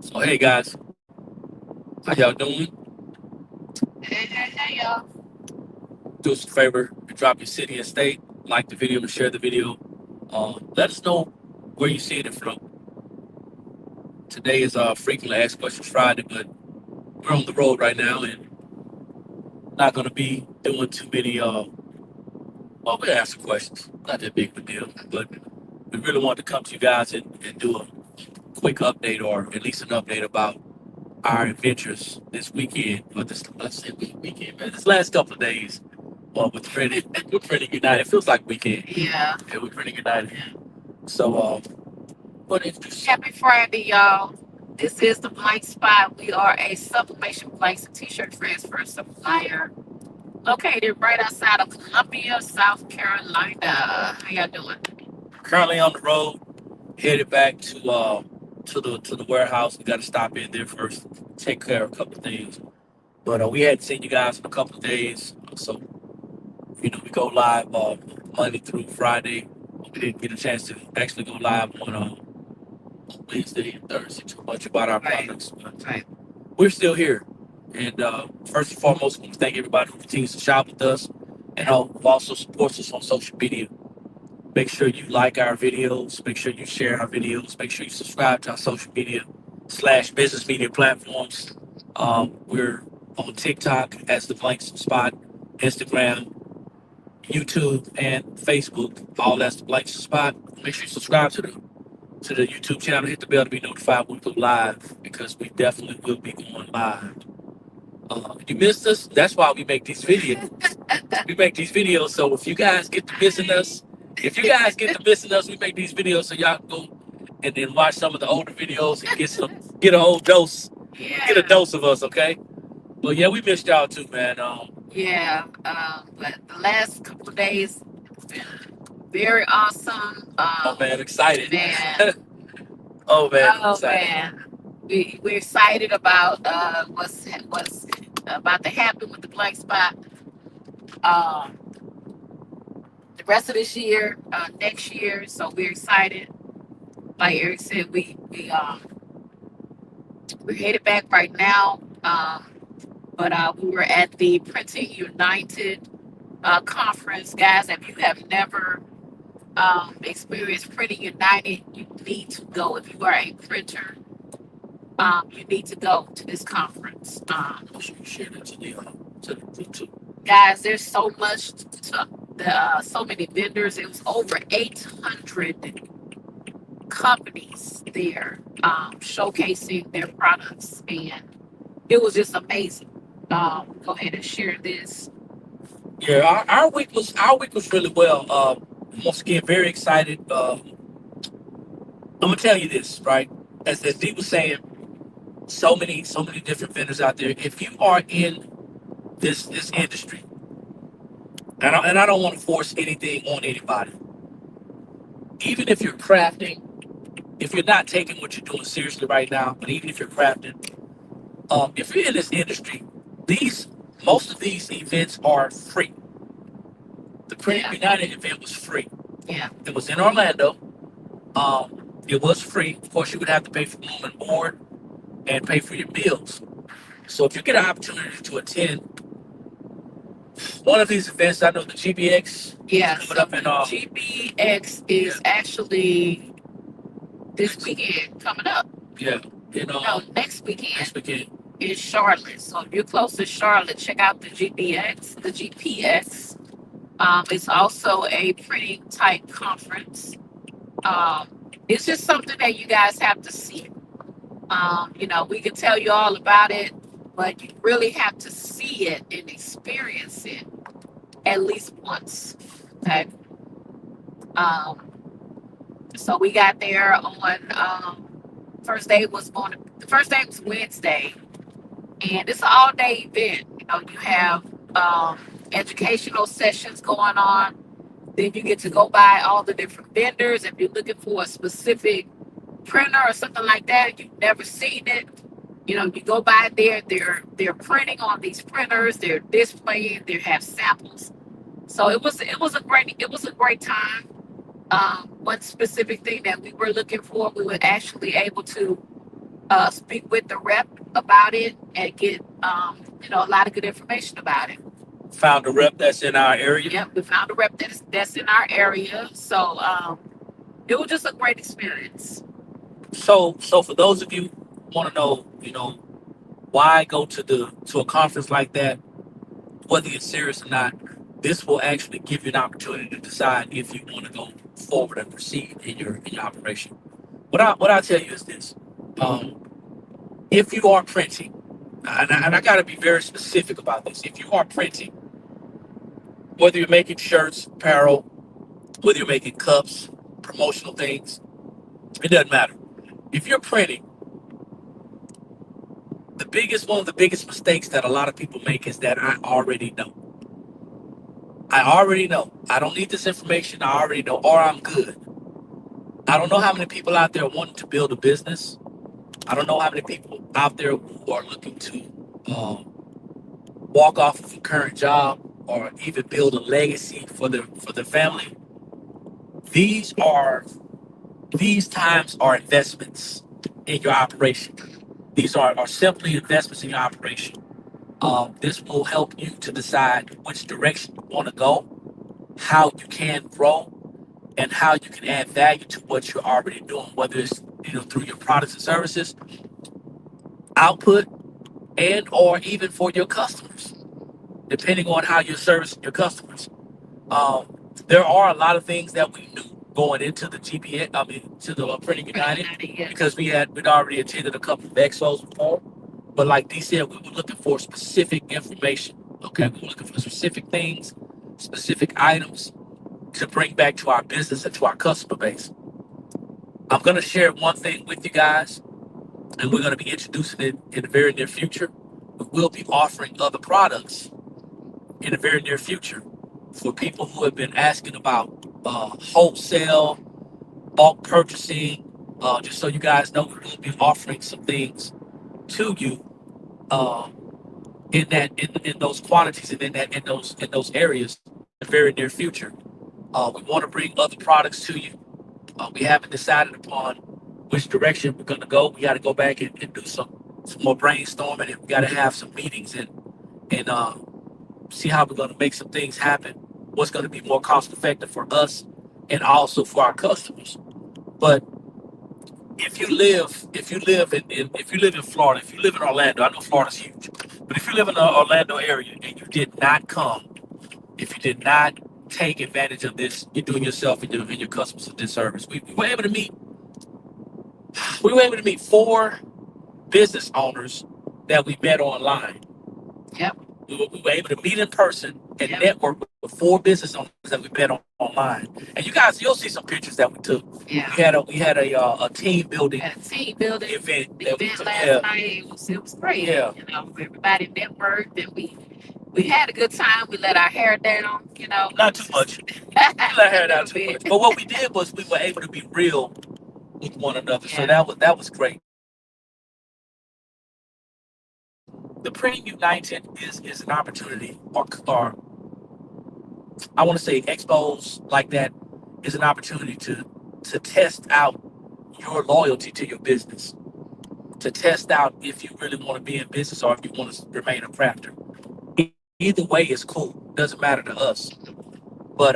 So hey guys, how y'all doing? Hey, y'all. Do us a favor, drop your city and state, like the video and share the video. Let us know where you're seeing it from. Today is frequently asked questions Friday, but we're on the road right now and not gonna be doing too many well we're answering questions. Not that big of a deal, but we really want to come to you guys and do a quick update or at least an update about our adventures this weekend, or this let's say weekend, man. This last couple of days with Trinity, we're pretty united. It feels like weekend. Yeah. Yeah, we're pretty united. So, but introduce. Happy Friday, y'all. This is the Blank Spot. We are a sublimation blanks and t-shirt transfer supplier located right outside of Columbia, South Carolina. How y'all doing? Currently on the road, headed back to the warehouse. We got to stop in there first, take care of a couple of things. But we hadn't seen you guys in a couple of days, so we go live Monday through Friday. We didn't get a chance to actually go live on Wednesday and Thursday too much about our Right. products, but Right. we're still here. And first and foremost, I want to thank everybody who continues to shop with us and who also supports us on social media. Make sure you like our videos. Make sure you share our videos. Make sure you subscribe to our social media / business media platforms. We're on TikTok as the Blank Spot, Instagram, YouTube, and Facebook. All that's the Blank Spot. Make sure you subscribe to the YouTube channel. Hit the bell to be notified when we go live because we definitely will be going live. If you missed us, that's why we make these videos. We make these videos so if you guys get to missing us, if you guys get to missing us, we make these videos so y'all can go and then watch some of the older videos and get a whole dose, get a Yeah. dose of us, okay? But yeah, we missed y'all too, man. Yeah. But the last couple of days it's been very awesome. Oh man, excited. Man. Oh man, Oh excited. man. We're excited about what's about to happen with the Blank Spot. Um, the rest of this year, next year. So we're excited. Like Eric said, we're headed back right now. But we were at the Printing United conference, guys. If you have never experienced Printing United, you need to go. If you are a printer, you need to go to this conference. Make sure you share that to the YouTube. Guys, there's so much to so many vendors. It was over 800 companies there showcasing their products, and it was just amazing. Go ahead and share this. Yeah, our week was really well. Once again, very excited. I'm gonna tell you this, right? As Dee was saying, so many different vendors out there. If you are in this industry, and I don't want to force anything on anybody, even if you're crafting, if you're not taking what you're doing seriously right now, but even if you're crafting, if you're in this industry, these most of these events are free. The Printing Yeah, United event was free. yeah, It was in Orlando. It was free. Of course, you would have to pay for room and board and pay for your meals. So if you get an opportunity to attend one of these events, I know the GBX is yeah. coming So up in the GBX yeah, is actually this weekend coming up. yeah, in No, next weekend next weekend. in Charlotte. So if you're close to Charlotte, check out the GBX, the GPX. It's also a printing type conference. It's just something that you guys have to see. We can tell you all about it, but you really have to see it and experience it at least once. Okay. Um, so we got there on the first day was Wednesday, and it's an all day event. You have um, educational sessions going on. Then you get to go by all the different vendors. If you're looking for a specific printer or something like that, you've never seen it. You go by there, they're printing on these printers, they're displaying, they have samples. So it was a great time. One specific thing that we were looking for, we were actually able to speak with the rep about it and get a lot of good information about it. Found a rep that's in our area. Yep, we found a rep that's in our area, so it was just a great experience. So for those of you who want to know, why go to a conference like that, whether you're serious or not, this will actually give you an opportunity to decide if you want to go forward and proceed in your operation. What I tell you is this: um, if you are printing, and I got to be very specific about this, if you are printing, whether you're making shirts, apparel, whether you're making cups, promotional things, it doesn't matter. If you're printing, one of the biggest mistakes that a lot of people make is that I already know. I already know. I don't need this information. I already know, or I'm good. I don't know how many people out there wanting to build a business. I don't know how many people out there who are looking to walk off of a current job or even build a legacy for their family. These are these times are investments in your operation. These are simply investments in your operation. This will help you to decide which direction you want to go, how you can grow, and how you can add value to what you're already doing, whether it's through your products and services, output, and or even for your customers, depending on how you're servicing your customers. There are a lot of things that we knew going into the GPA, I mean, to the Printing United, Yeah. because we'd already attended a couple of expos before. But like D said, we were looking for specific information. Okay, we were looking for specific things, specific items to bring back to our business and to our customer base. I'm going to share one thing with you guys, and we're going to be introducing it in the very near future. We will be offering other products in the very near future for people who have been asking about wholesale, bulk purchasing. Just so you guys know, we will be offering some things to you uh, in those quantities and in those areas in the very near future. We want to bring other products to you. We haven't decided upon which direction we're going to go. We got to go back and do some more brainstorming, and we got to have some meetings and see how we're going to make some things happen. What's going to be more cost effective for us and also for our customers. But if you live in Florida, if you live in Orlando, I know Florida's huge, but if you live in the Orlando area and you did not come, if you did not take advantage of this, you're doing yourself and your customers a disservice. We were able to meet 4 business owners that we met online. Yep. We were able to meet in person and Yep. network with 4 business owners that we met online. And you guys, you'll see some pictures that we took. Yeah. We had a team building Had a team building event that we event took. last Yeah, night. It was great. yeah. Everybody networked and we had a good time. We let our hair down. Not too much. We let A her down little too much. bit. But what we did was we were able to be real with one another. So Yeah. that was great. The Pre United is an opportunity, or I want to say expos like that is an opportunity to test out your loyalty to your business, to test out if you really want to be in business or if you want to remain a crafter. Either way is cool. Doesn't matter to us. But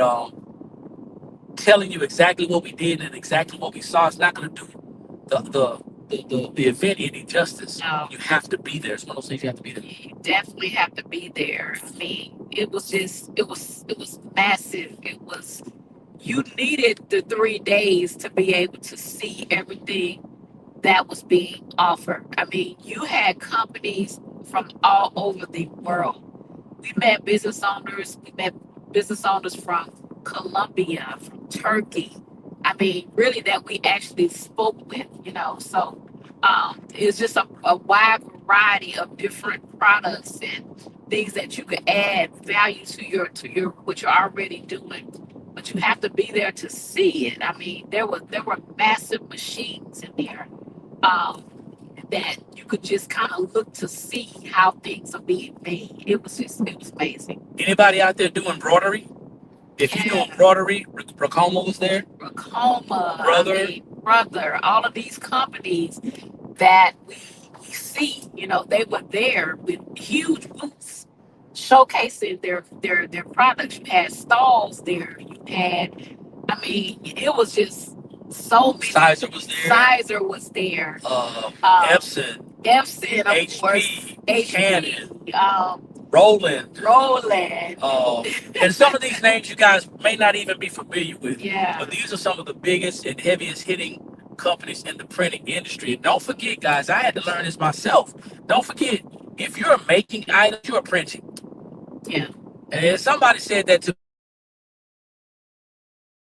telling you exactly what we did and exactly what we saw is not going to do the event any justice. No. You have to be there. It's one of those things you have to be there. You definitely have to be there. I mean, it was massive. You needed the 3 days to be able to see everything that was being offered. I mean, you had companies from all over the world. We met business owners from Colombia, from Turkey. I mean, really that we actually spoke with. So it's just a wide variety of different products and things that you could add value to your what you're already doing. But you have to be there to see it. I mean, there were massive machines in there. Um, that you could just kind of look to see how things are being made. It was amazing. Anybody out there doing embroidery? If you're doing Yeah, embroidery, Racoma was there. Racoma, I Brother, mean, brother, all of these companies, that we see. You know, they were there with huge booths showcasing their products. You had stalls there. You had, I mean, it was just so many. Sizer was there. Sizer was there. Epson, Epson, of course, HP, HP, Canon, Roland. and some of these names you guys may not even be familiar with. Yeah. But these are some of the biggest and heaviest hitting companies in the printing industry. And don't forget, guys, I had to learn this myself. Don't forget, if you're making items, you're printing. Yeah. And somebody said that to me one time. They said, "Hey, if you're making items,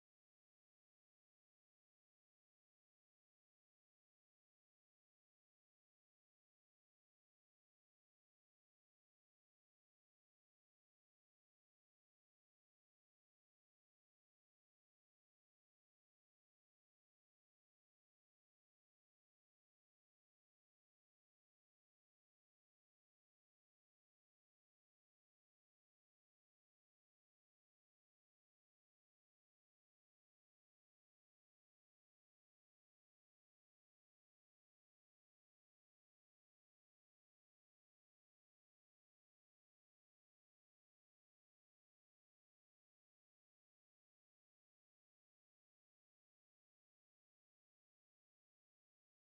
you're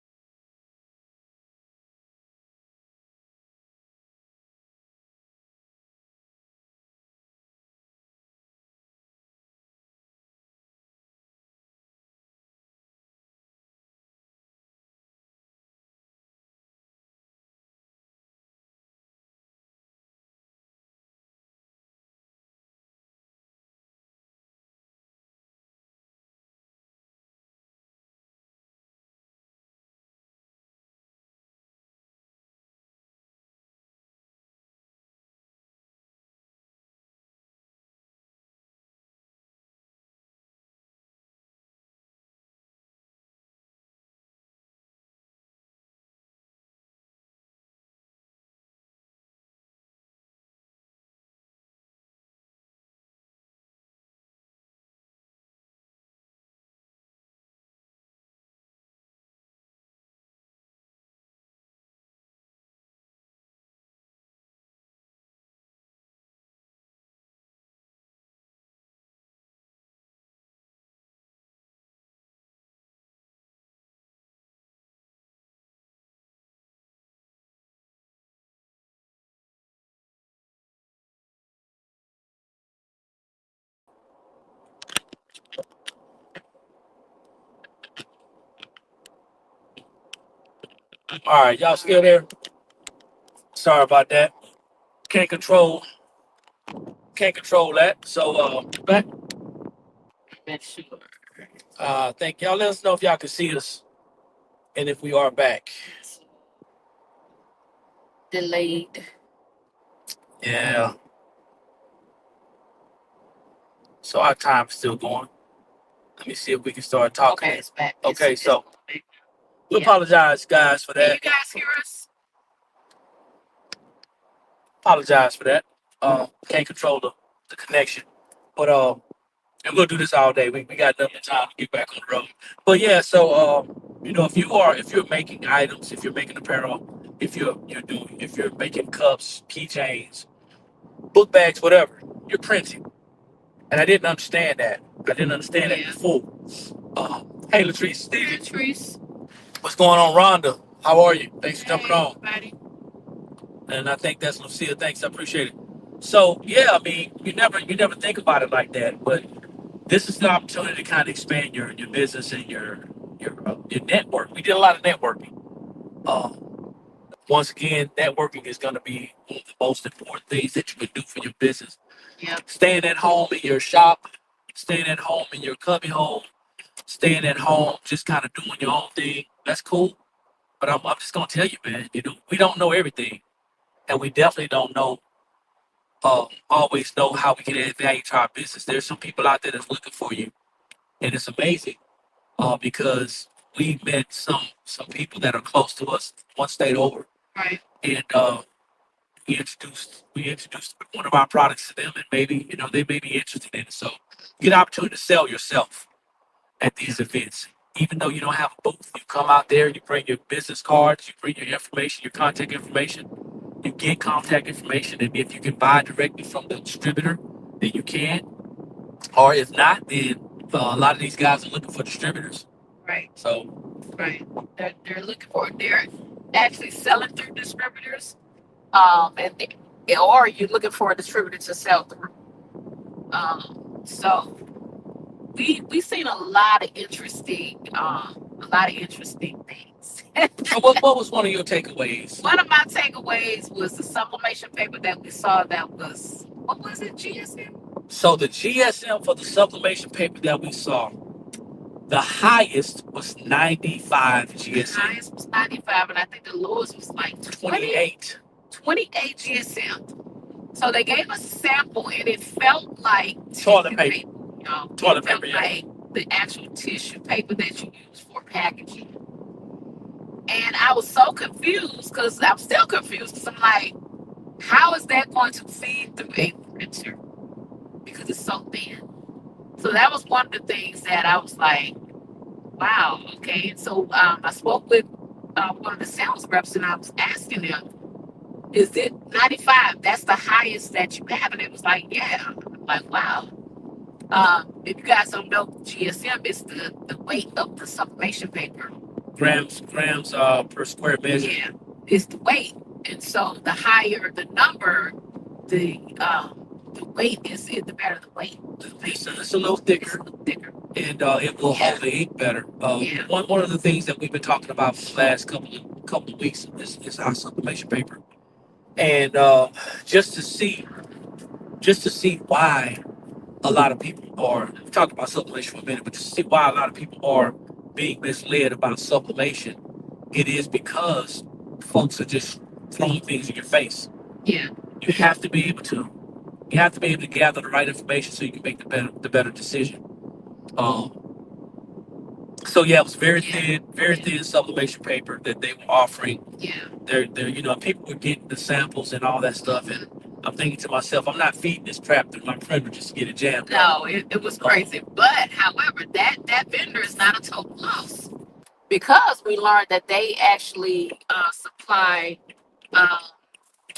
printing." All right, y'all still there? Sorry about that. Can't control, can't control that. So, back. Make sure. Thank y'all. Let us know if y'all can see us and if we are back. Delayed. Yeah. So our time's still going. Let me see if we can start talking. Okay, it's back. Okay, so we yeah. apologize, guys, for Can that. you guys hear us? Apologize for that. Can't control the connection, but and we'll do this all day. We got enough time to get back on the road. But yeah, so if you're making items, if you're making apparel, if you're making cups, keychains, book bags, whatever, you're printing. And I didn't understand that. I didn't understand that Yeah. before. Hey, Latrice, Stevie, Patrice. what's going on, Rhonda? How are you? Thanks for jumping Hey, on. everybody. And I think that's Lucia. Thanks, I appreciate it. So yeah, I mean, you never think about it like that, but this is the opportunity to kind of expand your business and your network. We did a lot of networking. Once again, networking is going to be one of the most important things that you can do for your business. Yep. Staying at home in your shop, staying at home in your cubby hole, staying at home, just kind of doing your own thing. That's cool. But I'm just gonna tell you, man. We don't know everything, and we definitely don't always know how we can add value to our business. There's some people out there that's looking for you, and it's amazing because we've met some people that are close to us, one state over, Right. and we introduced one of our products to them, and maybe they may be interested in it. So you get an opportunity to sell yourself at these events. Even though you don't have a booth, you come out there, you bring your business cards, you bring your information, your contact information, you get contact information, and if you can buy directly from the distributor, then you can. Or if not, then a lot of these guys are looking for distributors. Right. So Right. They're looking for, they're actually selling through distributors. And or you're looking for a distributor to sell through. So we seen a lot of interesting things. so what was one of your takeaways? One of my takeaways was the sublimation paper that we saw that was, what was it, GSM? So the GSM for the sublimation paper that we saw, the highest was 95 The GSM. highest was 95, and I think the lowest was like 28. 28 GSM. So they gave us a sample, and it felt like Toilet tissue paper. You know, Toilet it felt paper, yeah. like the actual tissue paper that you use for packaging. And I was so confused because I'm still confused because I'm like, how is that going to feed through a printer? Because it's so thin. So that was one of the things that I was like, wow, okay. And so I spoke with one of the sales reps and I was asking them, is it 95? That's the highest that you have. And it was like, yeah. I'm like, wow. If you guys don't know, GSM is the weight of the sublimation paper. Grams per square measure. Yeah, it's the weight. And so the higher the number, the weight the better the weight. It's a little thicker. It's a little thicker. And it will hold the ink better. Yeah. One of the things that we've been talking about for the last couple of weeks is our sublimation paper, and just to see why a lot of people are. We talked about sublimation for a minute, but just to see why a lot of people are being misled about sublimation. It is because folks are just throwing things in your face. Yeah. You have to be able to. You have to be able to gather the right information so you can make the better decision. Um, So yeah, it was very thin sublimation paper that they were offering. Yeah. They're people were getting the samples and all that stuff, and I'm thinking to myself, I'm not feeding this crap through my printer just to get it jammed. No, it was crazy. But however, that vendor is not a total loss because we learned that they actually supply uh,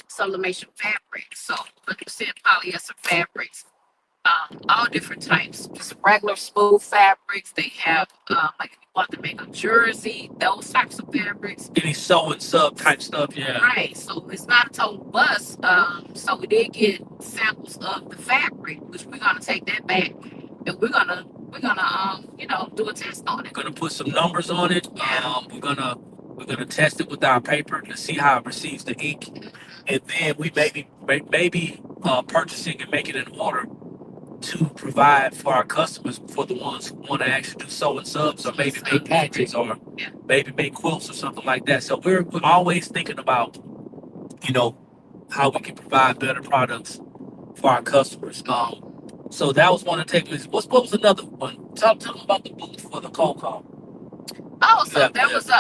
sublimation fabrics. So 100% polyester fabrics, all different types, just regular smooth fabrics. They have like if you want to make a jersey, those types of fabrics. Any sew and sub type stuff, yeah. Right. So it's not a total bust. So we did get samples of the fabric, which we're gonna take that back and we're gonna do a test on it. We're gonna put some numbers on it. Yeah. We're gonna test it with our paper to see how it receives the ink, and then we maybe purchasing and making an order to provide for our customers, for the ones who want to actually do sew and subs, or maybe make patches, or Yeah. maybe make quilts or something like that. So we're always thinking about, how we can provide better products for our customers. So that was one of the takeaways. What was another one? Tell them about the booth for the cold call. Oh, so Yeah, there yeah. was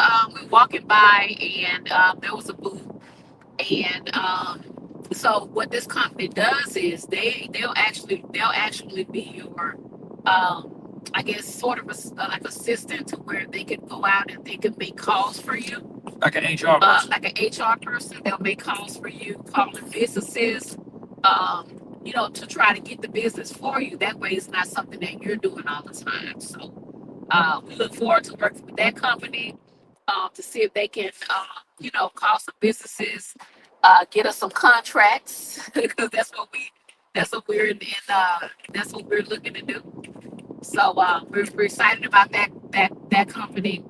we walking by and there was a booth and so what this company does is they'll actually be your I guess sort of like assistant to where they can go out and they can make calls for you. Like an HR person. Like an HR person, they'll make calls for you, calling businesses, to try to get the business for you. That way, it's not something that you're doing all the time. So we look forward to working with that company to see if they can, call some businesses, get us some contracts because that's what we're looking to do. So we're excited about that company.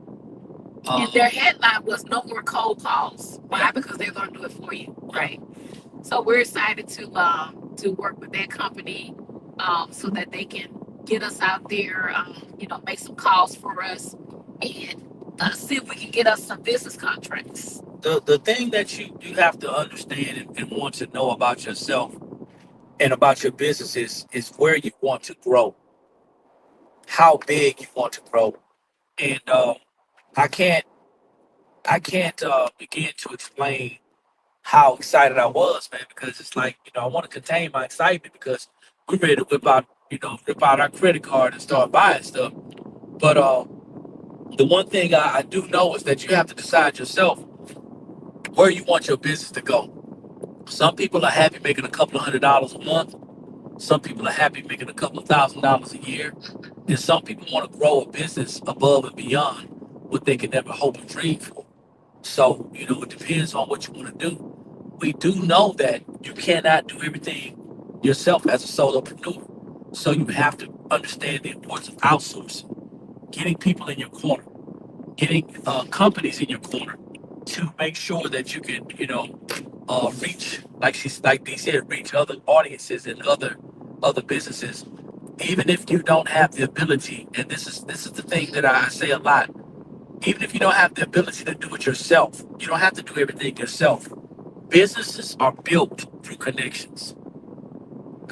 And their headline was no more cold calls. Why? Because they're going to do it for you, right? So we're excited to work with that company so that they can get us out there, make some calls for us and see if we can get us some business contracts. The thing that you have to understand and want to know about yourself and about your business is where you want to grow, how big you want to grow, and I can't begin to explain how excited I was, man, because it's like, I want to contain my excitement because we're ready to rip out our credit card and start buying stuff. But The one thing I do know is that you have to decide yourself where you want your business to go. Some people are happy making a couple of $100 a month. Some people are happy making a couple of $1,000s a year. And some people want to grow a business above and beyond what they could ever hope and dream for. So, it depends on what you want to do. We do know that you cannot do everything yourself as a solopreneur. So you have to understand the importance of outsourcing, getting people in your corner, getting companies in your corner to make sure that you can, reach, like they said, reach other audiences and other businesses, even if you don't have the ability. And this is the thing that I say a lot. Even if you don't have the ability to do it yourself, you don't have to do everything yourself. Businesses are built through connections.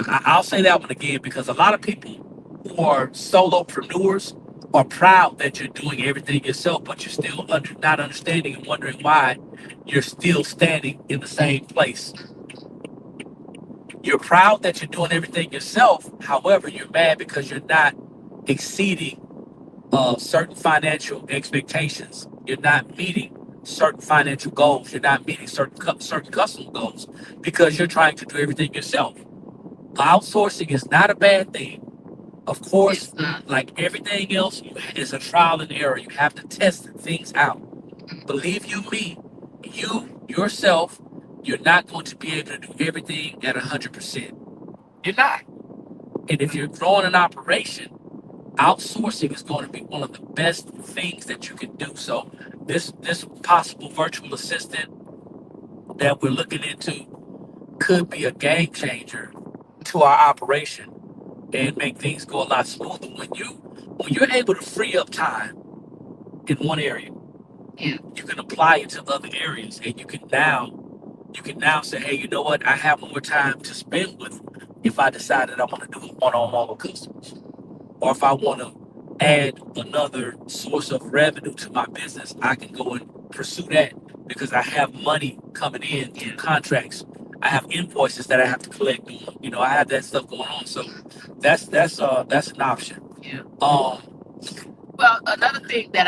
I'll say that one again because a lot of people who are solopreneurs are proud that you're doing everything yourself, but you're still not understanding and wondering why you're still standing in the same place. You're proud that you're doing everything yourself. However, you're mad because you're not exceeding certain financial expectations. You're not meeting certain financial goals. You're not meeting certain customer goals because you're trying to do everything yourself. Outsourcing is not a bad thing. Of course, It's not. like everything else, it's a trial and error. You have to test things out. Believe you me, you yourself, you're not going to be able to do everything at 100%. You're not. And if you're growing an operation, outsourcing is going to be one of the best things that you can do. So this possible virtual assistant that we're looking into could be a game changer to our operation and make things go a lot smoother when you're able to free up time in one area. Yeah. You can apply it to other areas, and you can now say, hey, you know what? I have more time to spend with if I decided I want to do a one-on-one with customers, or if I want to add another source of revenue to my business, I can go and pursue that because I have money coming in through Yeah. contracts. I have invoices that I have to collect on. I have that stuff going on. So that's an option. Yeah. Um, Well, another thing that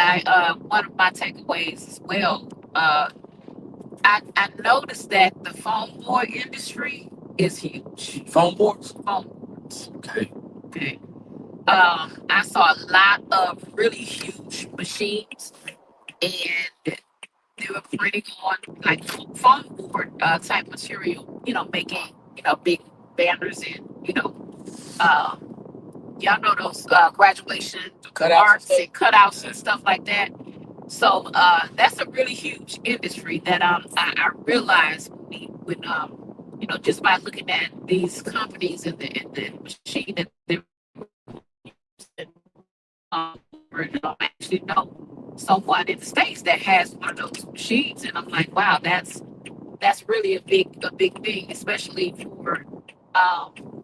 one of my takeaways as well, I noticed that the phone board industry is huge. phone boards. Phone boards. Okay. Okay. I saw a lot of really huge machines, and they were printing on like foam board type material, making, big banners and, y'all know those graduation Cutouts. arts and cutouts and stuff like that. So that's a really huge industry that I realized just by looking at these companies and the machine that they're I actually know someone in the states that has one of those machines, and I'm like, wow, that's really a big thing, especially for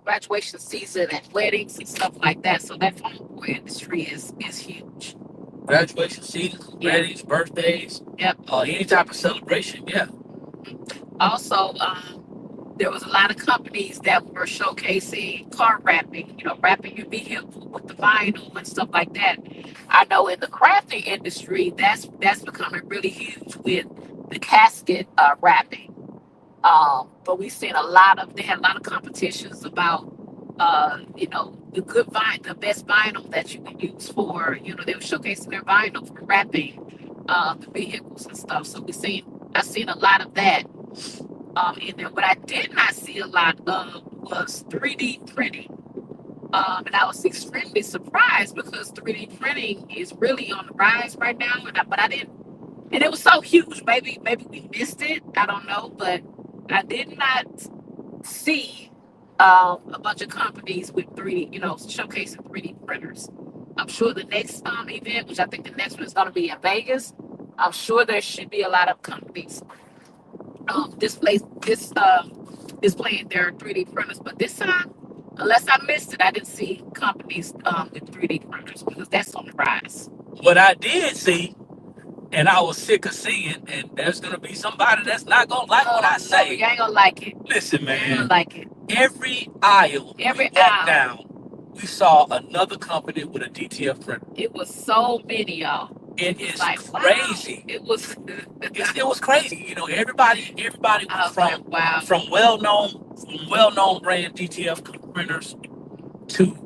graduation season and weddings and stuff like that. So that phone boy industry is huge. Graduation seasons, Yeah. weddings, birthdays, Yep. any type of celebration. Yeah. Also, there was a lot of companies that were showcasing car wrapping, wrapping your vehicle with the vinyl and stuff like that. I know in the crafting industry, that's becoming really huge with the casket wrapping. But we've seen they had a lot of competitions about, the best vinyl that you can use for, they were showcasing their vinyl for wrapping the vehicles and stuff. So I've seen a lot of that in there. What I did not see a lot of was 3D printing. And I was extremely surprised because 3D printing is really on the rise right now. But I didn't, and it was so huge. Maybe we missed it. I don't know, but I did not see a bunch of companies with 3D, showcasing 3D printers. I'm sure the next event, which I think the next one is going to be in Vegas, I'm sure there should be a lot of companies displaying their 3D printers. But this time, unless I missed it, I didn't see companies with 3D printers because that's on the rise. What I did see, and I was sick of seeing, and there's gonna be somebody that's not gonna like what I Oh no, say. you ain't gonna like it. Listen, You ain't gonna man. like it. Every aisle we Every walked aisle, down, we saw another company with a DTF printer. it was so many, y'all. It is Like, wow. crazy. It was. It was crazy. You know, everybody I was was like, wow. from well known brand DTF printers to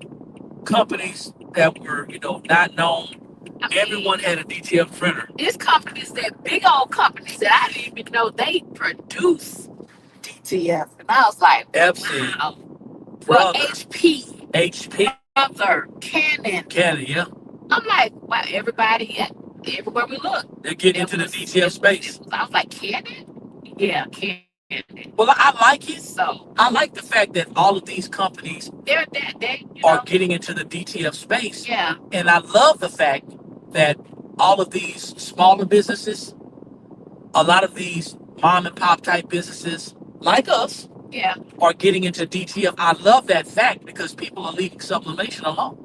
companies that were, you know, not known. I mean, Everyone had a DTF printer. it's companies that big old companies that I didn't even know they produce DTF, and I was like, Epson, wow. Well, Brother, HP, Brother, Canon. Canon, yeah. I'm like, wow, everybody, everywhere we look, They're getting it into the was, DTF space. I was like, Canon? Yeah, Canon. Well, I like it. So I like the fact that all of these companies they're that they, you are know, getting into the DTF space. yeah, And I love the fact that all of these smaller businesses, a lot of these mom and pop type businesses like us, yeah, are getting into DTF. I love that fact because people are leaving sublimation alone.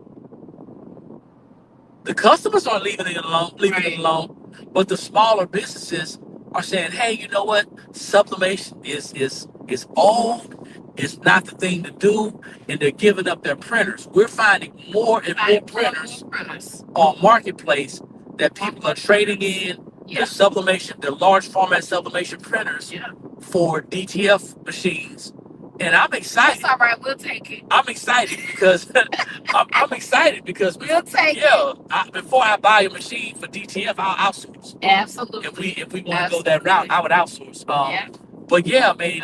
The customers aren't leaving it right, alone, but the smaller businesses are saying, "Hey, you know what? Sublimation is old. It's not the thing to do," and they're giving up their printers. We're finding more and more printers on marketplace that people are trading in yeah, the sublimation, the large format sublimation printers yeah. for DTF machines, and I'm excited. That's all right. We'll take it. I'm excited because I'm excited because We'll take yeah, before I buy a machine for DTF, I'll outsource. it. Absolutely. If we want to go that route, I would outsource. Yeah. But yeah, man,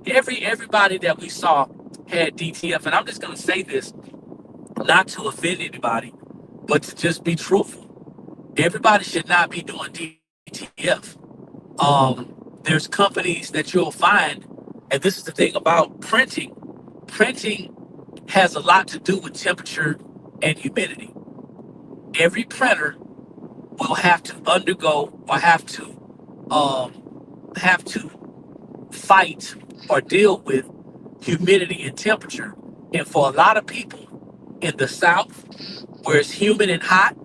everybody that we saw had DTF, and I'm just gonna say this, not to offend anybody, but to just be truthful. Everybody should not be doing DTF. There's companies that you'll find, and this is the thing about printing. Printing has a lot to do with temperature and humidity. Every printer will have to undergo or have to fight or deal with humidity and temperature. And for a lot of people in the South, where it's humid and hot,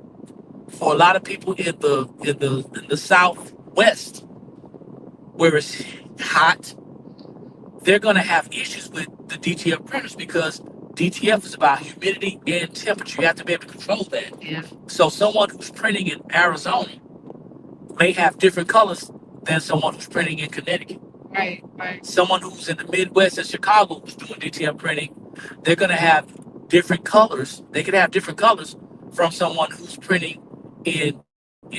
for a lot of people in the Southwest, where it's hot, they're going to have issues with the DTF printers because DTF is about humidity and temperature. You have to be able to control that. Yeah. So someone who's printing in Arizona may have different colors than someone who's printing in Connecticut. Right. Right. Someone who's in the Midwest and Chicago who's doing DTF printing, they're going to have different colors. They could have different colors from someone who's printing in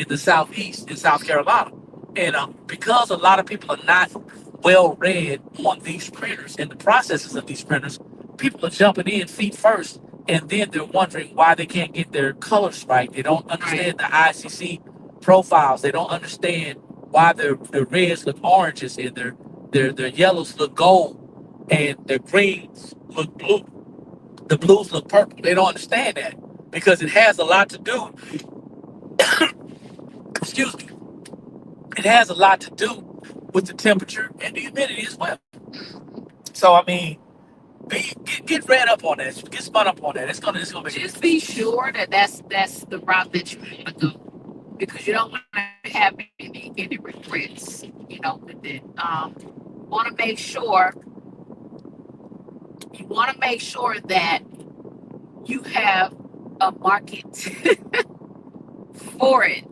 the Southeast in South Carolina. And because a lot of people are not well read on these printers and the processes of these printers, people are jumping in feet first, and then they're wondering why they can't get their colors right. They don't understand the ICC profiles. They don't understand why their reds look oranges and their yellows look gold and their greens look blue. The blues look purple. They don't understand that because it has a lot to do. Excuse me. It has a lot to do with the temperature and the humidity as well. So I mean, get read up on that. Get spun up on that. It's gonna make Just be sure that that's the route that you want to go, because you don't want to have any regrets, you know, with it. Want to make sure you want to make sure that you have a market for it,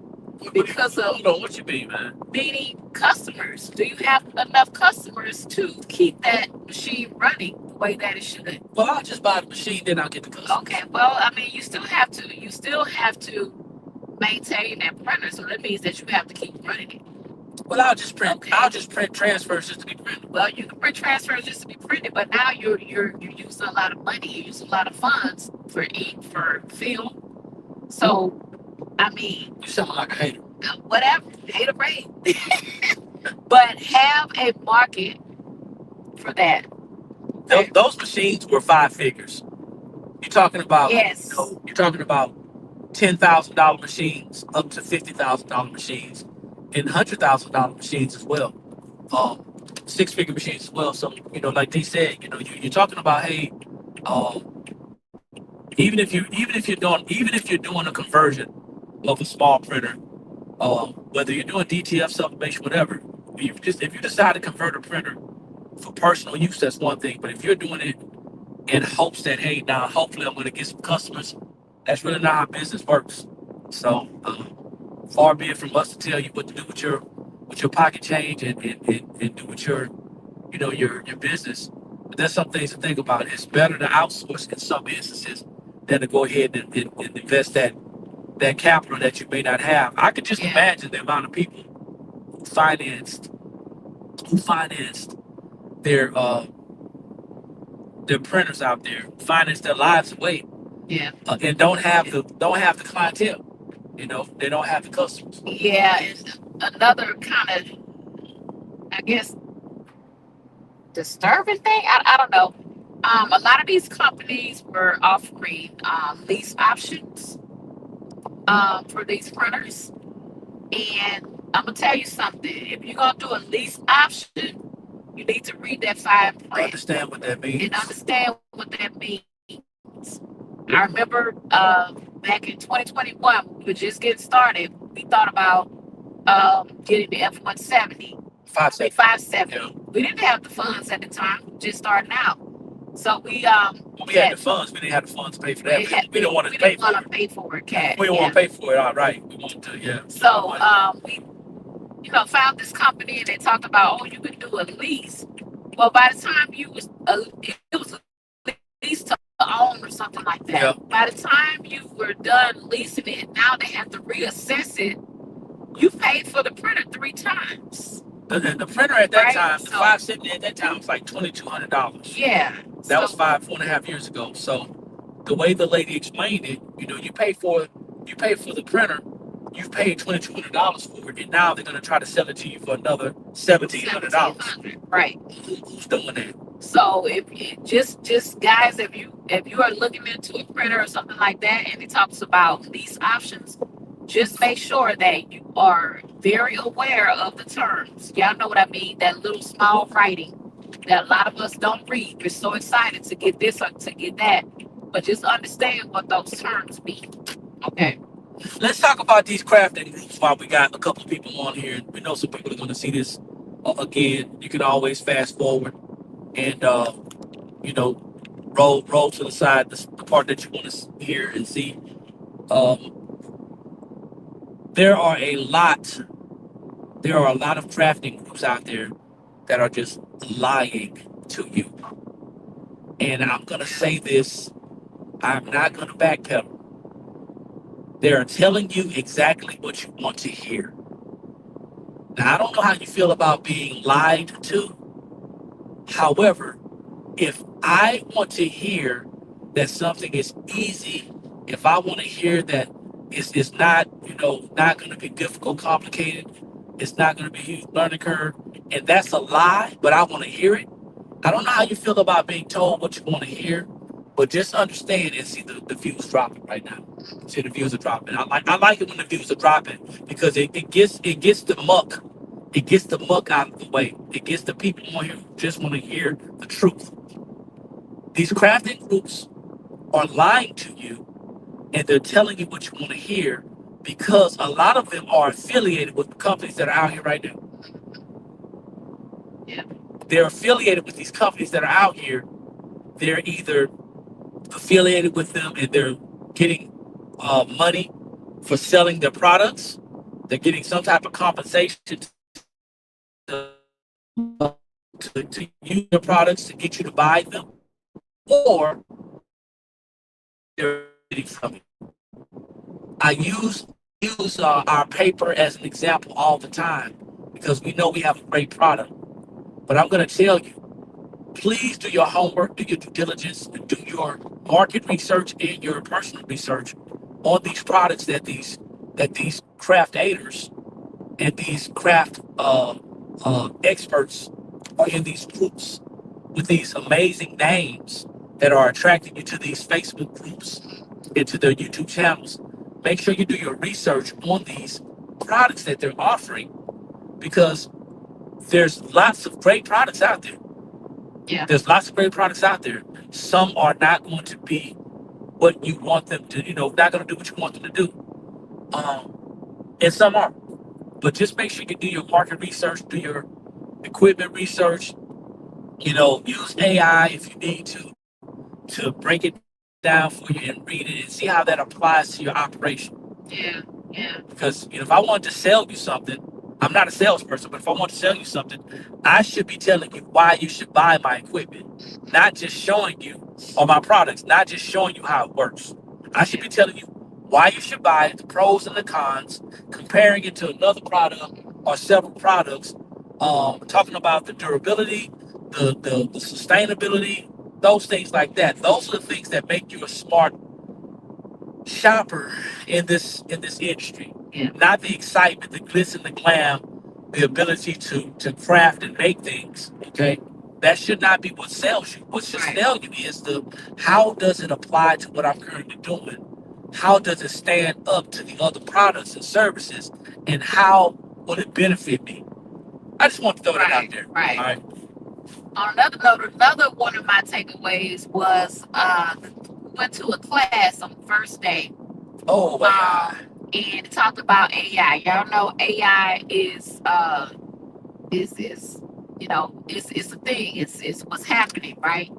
because I of don't know what you mean, man. meeting customers. Do you have enough customers to keep that machine running the way that it should? Well, I'll just buy the machine, then I'll get the customer. Okay, well, I mean, you still have to maintain that printer, so that means that you have to keep running it. Well, I'll just print. Okay. I'll just print transfers just to be printed. Well, you can print transfers just to be printed, but now you're using a lot of money, you use a lot of funds for ink, for film. So, I mean, You sound like a hater. whatever, hate or rate, but have a market for that. Those machines were five figures. You're talking about Yes. You're talking about $10,000 machines up to $50,000 machines and $100,000 machines as well. Six-figure machines as well. So like they said, you're talking about, hey, um, even if you're doing a conversion of a small printer, whether you're doing DTF sublimation, whatever, if you decide to convert a printer for personal use, that's one thing. But if you're doing it in hopes that, hey, now hopefully I'm going to get some customers, that's really not how business works. So Far be it from us to tell you what to do with your pocket change and do with your business. But there's some things to think about. It's better to outsource in some instances than to go ahead and invest that capital that you may not have. I could just Yeah. imagine the amount of people who financed who financed their uh their printers out there, financed their lives away, Yeah. and don't have the clientele. They don't have the customers. Yeah. And another kind of, I guess, disturbing thing. I don't know. A lot of these companies were offering lease options for these printers. And I'm gonna tell you something. If you're gonna do a lease option, you need to read that fine print Understand what that and means. understand what that means. I remember back in 2021, when we were just getting started, we thought about getting the F-170, Five I mean seconds. 570. Yeah. We didn't have the funds at the time, just starting out. So When we had the had funds, we didn't have the funds to pay for that. we We, had we don't want we to pay didn't for want it. to pay for it cash. We don't want Yeah. to pay for it outright. We want to, yeah. So we found this company and they talked about, oh, you could do a lease. Well, by the time it was a lease to own or something like that. Yeah. By the time you were done leasing it, now they have to reassess it. You paid for the printer 3 times, The printer at that right? time, the So 570 at that time was like $2,200. yeah, That was so 4.5 years ago. So the way the lady explained it, you pay for the printer, you've paid $2,200 for it, and now they're gonna try to sell it to you for another $1,700. 1,700, right? Who's doing that? So if just guys, if you are looking into a printer or something like that, and it talks about lease options, just make sure that you are very aware of the terms. Y'all know what I mean? That little small writing that a lot of us don't read. We're so excited to get this or to get that, but just understand what those terms mean. Okay. Let's talk about these crafting groups while we got a couple of people on here. We know some people are going to see this again. You can always fast forward and you know roll to the side the part that you want to hear and see. Um, there are a lot of crafting groups out there that are just lying to you. And I'm going to say this. I'm not going to backpedal. They're telling you exactly what you want to hear. Now, I don't know how you feel about being lied to. However, if I want to hear that something is easy, if I want to hear that it's not, not going to be difficult, complicated, it's not going to be a huge learning curve, and that's a lie, but I want to hear it. I don't know how you feel about being told what you want to hear, but just understand and see the views dropping right now. See the views are dropping. I like it when the views are dropping because it gets the muck out of the way. It gets the people on here who just want to hear the truth. These crafting groups are lying to you and they're telling you what you want to hear because a lot of them are affiliated with the companies that are out here right now. Yeah. They're affiliated with these companies that are out here. They're either affiliated with them and they're getting money for selling their products. They're getting some type of compensation to use their products to get you to buy them, or they're getting from it. I use our paper as an example all the time because we know we have a great product. But I'm going to tell you, please do your homework, do your due diligence, do your market research and your personal research on these products that these craft aiders and these craft experts are in these groups with these amazing names that are attracting you to these Facebook groups and to their YouTube channels. Make sure you do your research on these products that they're offering because there's lots of great products out there. Yeah. There's lots of great products out there. Some are not going to be what you want them to, not going to do what you want them to do. And some are. But just make sure you do your market research, do your equipment research, use AI if you need to break it down for you and read it and see how that applies to your operation. Yeah. Yeah. Because if I wanted to sell you something, I'm not a salesperson, but if I want to sell you something, I should be telling you why you should buy my equipment, not just showing you or my products, not just showing you how it works. I should Yeah. be telling you why you should buy it, the pros and the cons, comparing it to another product or several products, talking about the durability, the sustainability, those things like that. Those are the things that make you a smart shopper in this industry. Yeah. Not the excitement, the glitz and the glam, the ability to craft and make things. Okay, that should not be what sells you. What should Right. sell you is the how does it apply to what I'm currently doing? How does it stand up to the other products and services, and how will it benefit me? I just want to throw that out Right. there. All Right. right. On another note, another one of my takeaways was we went to a class on the first day, Oh, um, AI. and it talked about AI. Y'all know AI is it's a thing. It's what's happening, right?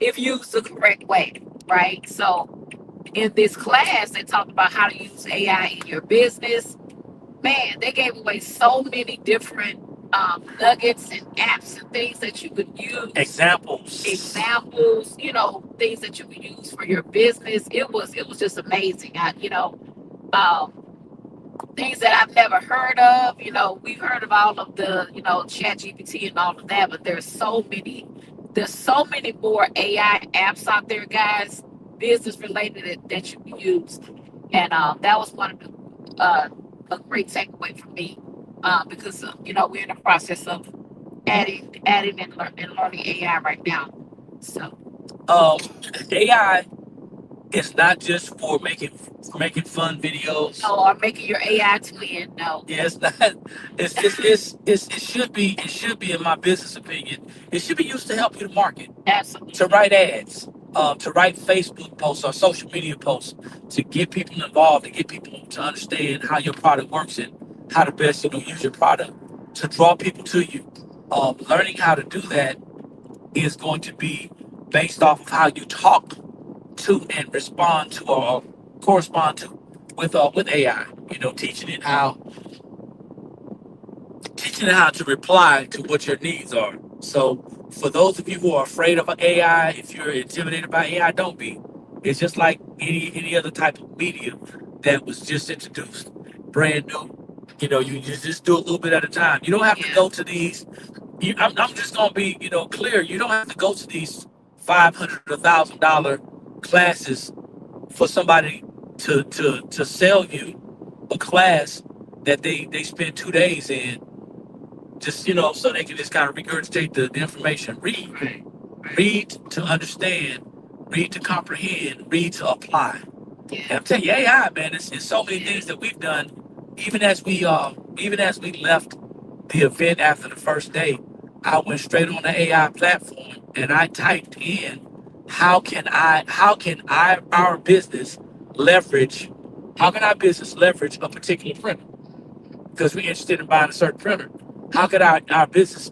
If used the correct way, right? So in this class, they talked about how to use AI in your business. Man, they gave away so many different nuggets and apps and things that you could use, Examples. examples, things that you could use for your business. It was just amazing. Um, things that I've never heard of. We've heard of all of the, Chat GPT and all of that, but there's so many more AI apps out there, guys, business related that you can use. And that was one of a great takeaway for me, because we're in the process of adding and learning AI right now. So Um, AI is not just for making fun videos. no, or making your AI twin. No, Yeah, it's not. It should be in my business opinion. It should be used to help you to market, to absolutely. write ads, to write Facebook posts or social media posts, to get people involved, to get people to understand how your product works and how to best use your product to draw people to you. Learning how to do that is going to be based off of how you talk to and respond to or correspond to with AI. Teaching it how to reply to what your needs are. So for those of you who are afraid of AI, if you're intimidated by AI, don't be. It's just like any other type of media that was just introduced, brand new. You just do a little bit at a time. You don't have to Yeah, go to these. I'm just gonna be clear. You don't have to go to these $500 or $1,000 classes for somebody to sell you a class that they spend 2 days in, just so they can just kind of regurgitate the information. right, right. Read to understand, read to comprehend, read to apply. Yeah, And I'm telling you, AI, man, it's so many yeah. things that we've done. Even as we left the event after the first day, I went straight on the AI platform and I typed in our business leverage how can our business leverage a particular printer? Because we're interested in buying a certain printer. How could our business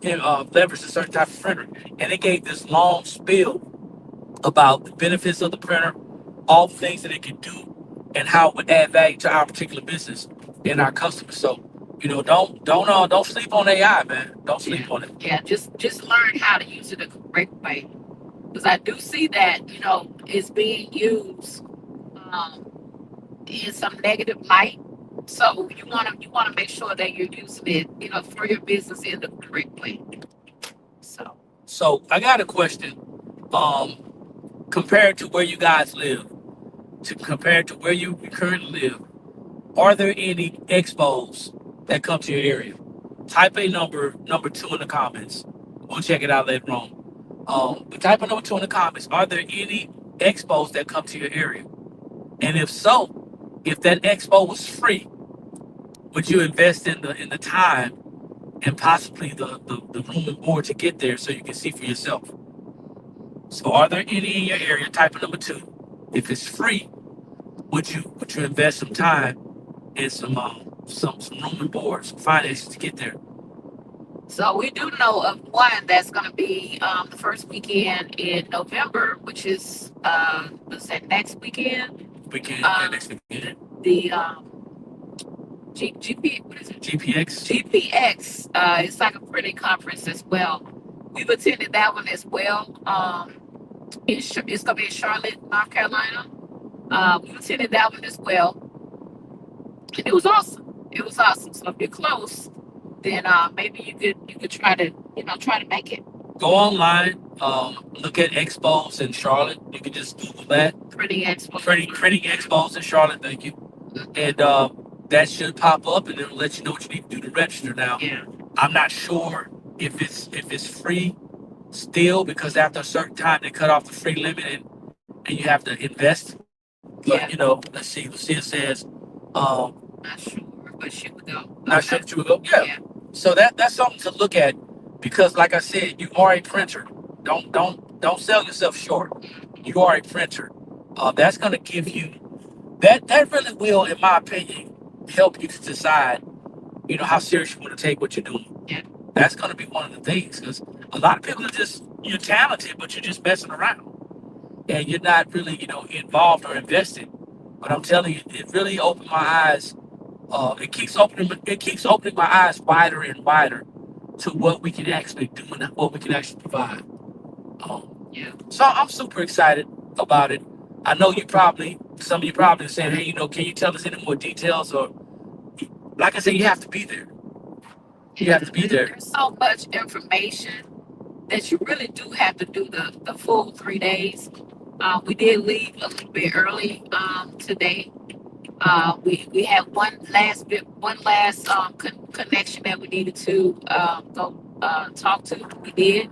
leverage a certain type of printer? And it gave this long spiel about the benefits of the printer, all the things that it can do, and how it would add value to our particular business and our customers. So, don't sleep on AI, man. Don't Yeah, sleep on it. yeah. Just learn how to use it the correct way, because I do see that it's being used in some negative light. So you wanna make sure that you're using it, for your business in the correct way. So So I got a question. Compared to where you guys live, to compared to where you currently live, are there any expos that come to your area? Type a number two in the comments. We'll check it out later on. But type a number two in the comments. Are there any expos that come to your area? And if so, if that expo was free, would you invest in the time and possibly the room and board to get there so you can see for yourself? So are there any in your area? Type a number two. If it's free, would you invest some time and some room and board, some finances to get there? so we do know of one that's going to be the first weekend in November, which is what's that, next weekend? Weekend, yeah, Um, next weekend. the what is it? GPX. GPX. It's like a printing conference as well. We've attended that one as well. It's gonna be in Charlotte, North Carolina. We attended that one as well, and it was awesome. It was awesome. So if you're close, then maybe you could try to make it. Go online, look at expos in Charlotte. You can just Google that. Printing Expo. Printing expos in Charlotte. Thank you. And that should pop up, and it'll let you know what you need to do to register. Now, Yeah. I'm not sure if it's free still, because after a certain time they cut off the free limit, and you have to invest. But Yeah. let's see. Lucia says, Not sure, but she would go. not sure Okay. that you would go. Yeah. Yeah. So that's something to look at, because, like I said, you are a printer. Don't sell yourself short. You are a printer. That's going to give you that really will, in my opinion, help you to decide, how serious you want to take what you're doing. Yeah. That's going to be one of the things, because a lot of people are just, you're talented, but you're just messing around, and you're not really, involved or invested. But I'm telling you, it really opened my eyes. It keeps opening my eyes wider and wider to what we can actually do and what we can actually provide. Yeah. So I'm super excited about it. I know some of you probably saying, hey, can you tell us any more details? Or, like I said, you have to be there. You have to be there. There's so much information that you really do have to do the full 3 days. We did leave a little bit early today. We had one last connection that we needed to go talk to. We did,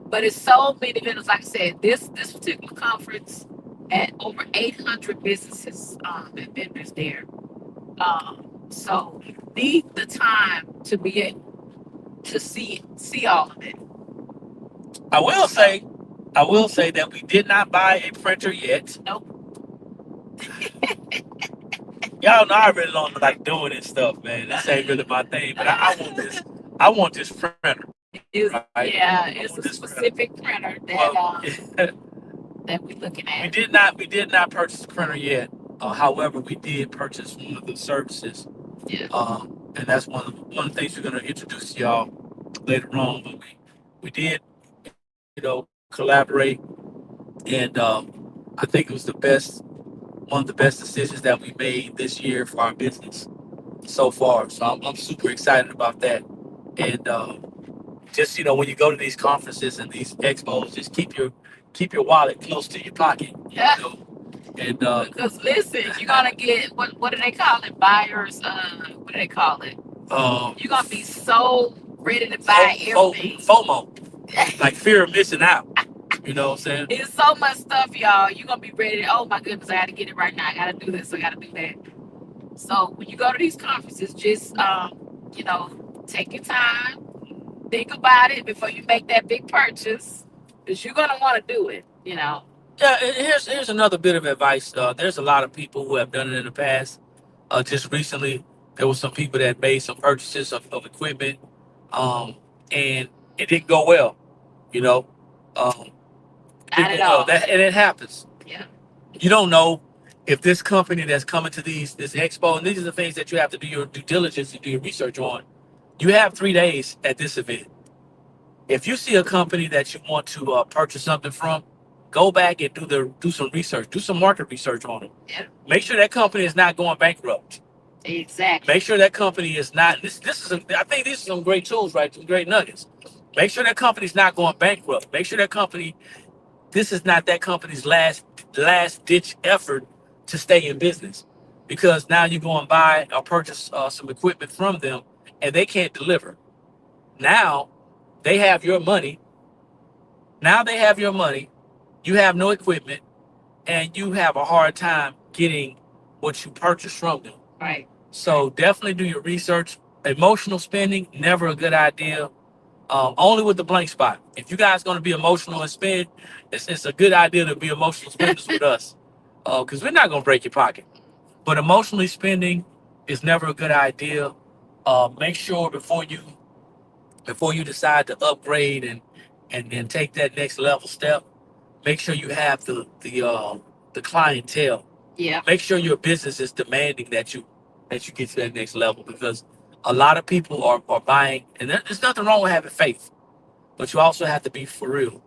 but it's so many vendors. Like I said, this particular conference had over 800 businesses and vendors there. So you need the time to be able to see all of it. I will say, that we did not buy a printer yet. Nope. Y'all know I really don't like doing this stuff, man. This ain't really my thing, but I want this. I want this printer. Right? Yeah, it's a specific printer that Well, that we're looking we at. did not purchase a printer yet. However, we did purchase one of the services. Yeah. And that's one of the things we're going to introduce to y'all later on. But we did, collaborate, and I think it was one of the best decisions that we made this year for our business so far. So I'm super excited about that. And just when you go to these conferences and these expos, just keep your wallet close to your pocket. Yeah. And Because listen, you're gonna get what do they call it? Buyers. What do they call it? You're gonna be so ready to buy everything. FOMO, like fear of missing out. You know what I'm saying? It's so much stuff, y'all. You're gonna be ready. Oh my goodness, I gotta get it right now. I gotta do this. I gotta do that. So when you go to these conferences, just take your time, think about it before you make that big purchase, because you're gonna want to do it. Yeah, and here's another bit of advice. There's a lot of people who have done it in the past. Just recently, there were some people that made some purchases of equipment, and it didn't go well. You know, um, Not at all. and it happens. Yeah. You don't know if this company that's coming to this expo, and these are the things that you have to do your due diligence and do your research on. You have 3 days at this event. If you see a company that you want to purchase something from, go back and do some research, do some market research on it. Yeah. Make sure that company is not going bankrupt. Exactly. Make sure that company is not. I think these are some great tools, right? Some great nuggets. Make sure that company's not going bankrupt. Make sure this is not that company's last ditch effort to stay in business, because now you go and buy or purchase some equipment from them, and they can't deliver. Now they have your money. Now they have your money. You have no equipment, and you have a hard time getting what you purchased from them. Right. So definitely do your research. Emotional spending, never a good idea. Only with the blank spot. If you guys going to be emotional and spend, it's a good idea to be emotional spenders with us, because we're not going to break your pocket. But emotionally spending is never a good idea. Make sure before you decide to upgrade and take that next level step, make sure you have the clientele. Yeah. Make sure your business is demanding that you that you get to that next level, because a lot of people are buying, and there's nothing wrong with having faith, but you also have to be for real.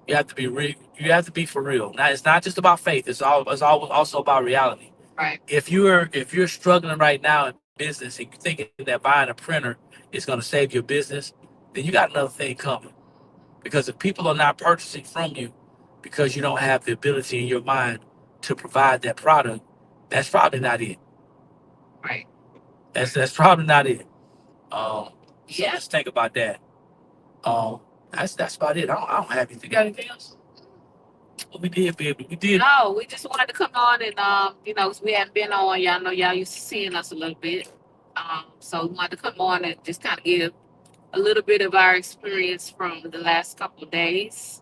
You have to be real. You have to be for real. Now, it's not just about faith. It's also about reality. Right. If you're struggling right now in business and you're thinking that buying a printer is going to save your business, then you got another thing coming. Because if people are not purchasing from you because you don't have the ability in your mind to provide that product, that's probably not it. Right. That's probably not it. So Yeah. let's think about that. Um, that's about it. I don't have anything. You got anything else? What we did, baby? We did. No, we just wanted to come on and you know, 'cause we haven't been on. Y'all know y'all used to seeing us a little bit. So we wanted to come on and just kind of give a little bit of our experience from the last couple of days.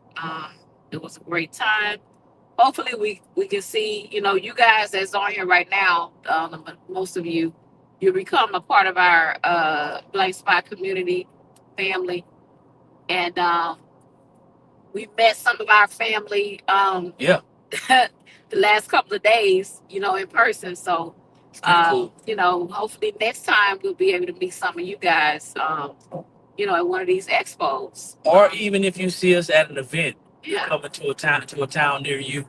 It was a great time. Hopefully, we can see, you know, you guys that's on here right now. Most of you, you become a part of our Blank Spot community family, and we met some of our family. Yeah, The last couple of days, you know, in person. So, it's pretty cool. you know, hopefully next time we'll be able to meet some of you guys, you know, at one of these expos. Or even if you see us at an event, you're Yeah. coming to a town near you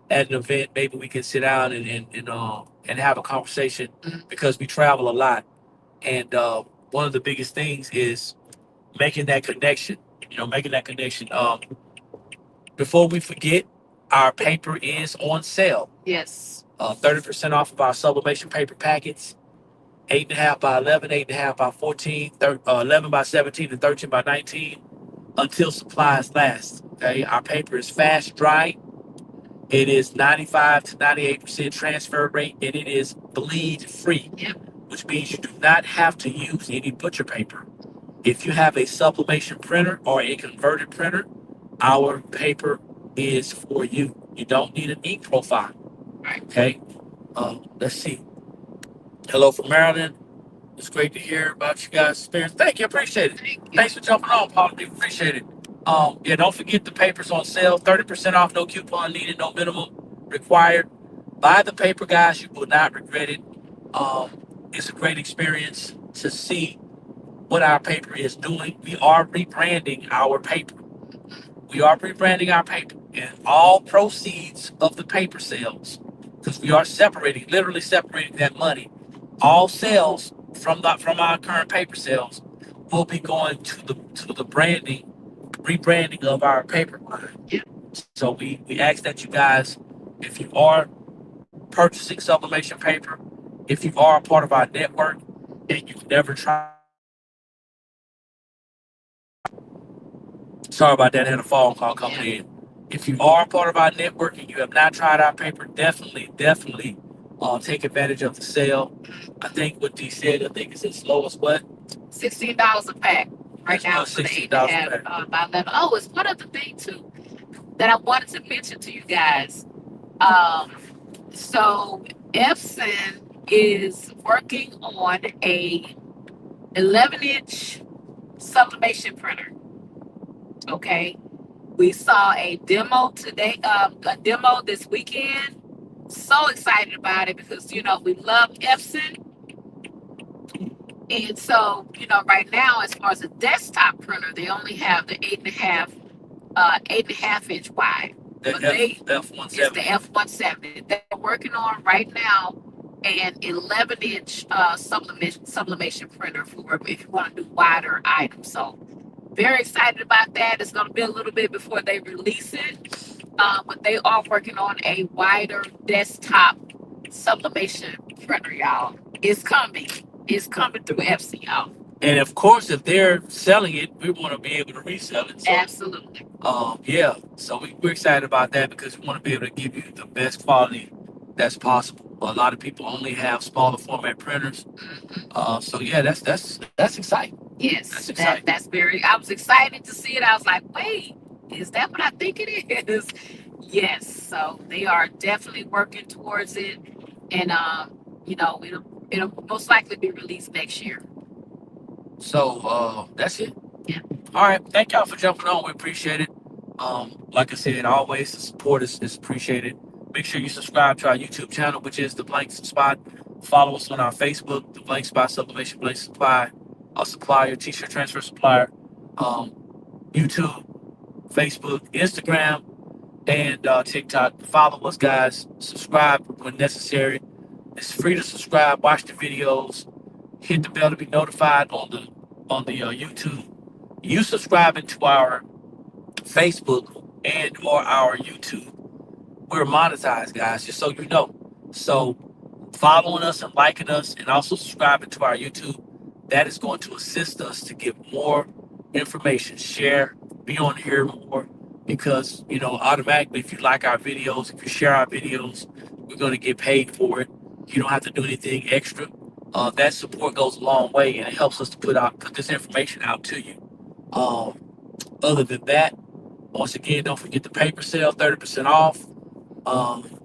at an event, maybe we can sit down and have a conversation, Mhm. because we travel a lot, and one of the biggest things is making that connection. Making that connection. Before we forget, our paper is on sale. Yes. 30% off of our sublimation paper packets. 8.5 by 11, 8.5 by 14, 11 by 17, and 13 by 19, until supplies last. Okay, our paper is fast dry. It is 95 to 98% transfer rate, and it is bleed free, Yep. which means you do not have to use any butcher paper. If you have a sublimation printer or a converted printer, our paper is for you. You don't need an ink profile. Right. Okay. Let's see. Hello from Maryland. It's great to hear about you guys' experience. Thank you. Appreciate it. Thank you. Thanks for jumping on, Paul. We appreciate it. Yeah, don't forget the papers on sale. 30% off, no coupon needed, no minimum required. Buy the paper, guys. You will not regret it. Um, it's a great experience to see what our paper is doing. We are rebranding our paper. We are rebranding our paper, and all proceeds of the paper sales, because we are separating, literally separating that money. All sales from our current paper sales will be going to the rebranding of our paper line. Yep. So we ask that you guys, if you are purchasing sublimation paper, if you are a part of our network and you've never tried our paper, sorry about that, I had a phone call coming Yeah. in. If you are a part of our network and you have not tried our paper, definitely take advantage of the sale. I think what D said, I think it's as low as what? $16 a pack right As now well as for the eight and a $16 a half pack. by 11. Oh, it's one other thing too that I wanted to mention to you guys. Um, so Epson is working on a 11-inch sublimation printer. Okay, we saw a demo today, a demo this weekend. So excited about it because you know we love Epson, and so you know right now as far as a desktop printer, they only have the 8.5 inch wide. The But they F it's the 170. F-170. They're working on right now an 11-inch sublimation printer for if you want to do wider items. So very excited about that. It's going to be a little bit before they release it, but they are working on a wider desktop sublimation printer, y'all. It's coming. It's coming through Epson, y'all. And of course, if they're selling it, we want to be able to resell it. So, Absolutely. yeah. So we're excited about that because we want to be able to give you the best quality that's possible. A lot of people only have smaller format printers. Mhm. So yeah, that's exciting. Yes, That's exciting. that's very. I was excited to see it. I was like, wait, is that what I think it is? Yes. So they are definitely working towards it, and you know, it'll most likely be released next year. So that's it. Yeah. All right. Thank y'all for jumping on. We appreciate it. Like I said, always the support is appreciated. Make sure you subscribe to our YouTube channel, which is the Blank Spot Follow us on our Facebook, the Blank Spot Sublimation Blank Supply, supplier, T-shirt transfer supplier, um, YouTube, Facebook, Instagram, and TikTok. Follow us, guys. Subscribe when necessary. It's free to subscribe. Watch the videos. Hit the bell to be notified on the YouTube. You subscribing to our Facebook and or our YouTube, we're monetized, guys. Just so you know. So following us and liking us and also subscribing to our YouTube, that is going to assist us to give more information, share, be on here more, because automatically if you like our videos, if you share our videos, we're going to get paid for it. You don't have to do anything extra. That support goes a long way, and it helps us to put this information out to you. Um, Other than that, once again, don't forget the paper sale, 30% off. Um,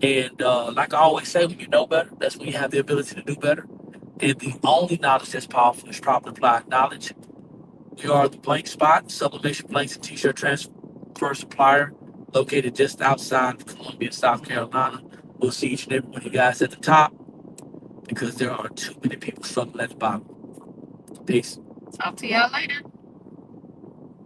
and like I always say, when you know better, that's when you have the ability to do better. And the only knowledge that's powerful is properly applied knowledge. We are the Blank Spot, sublimation blanks and t-shirt transfer supplier, located just outside of Columbia, South Carolina. We'll see each and every one of you guys at the top because there are too many people struggling at the bottom. Peace. Talk to y'all later.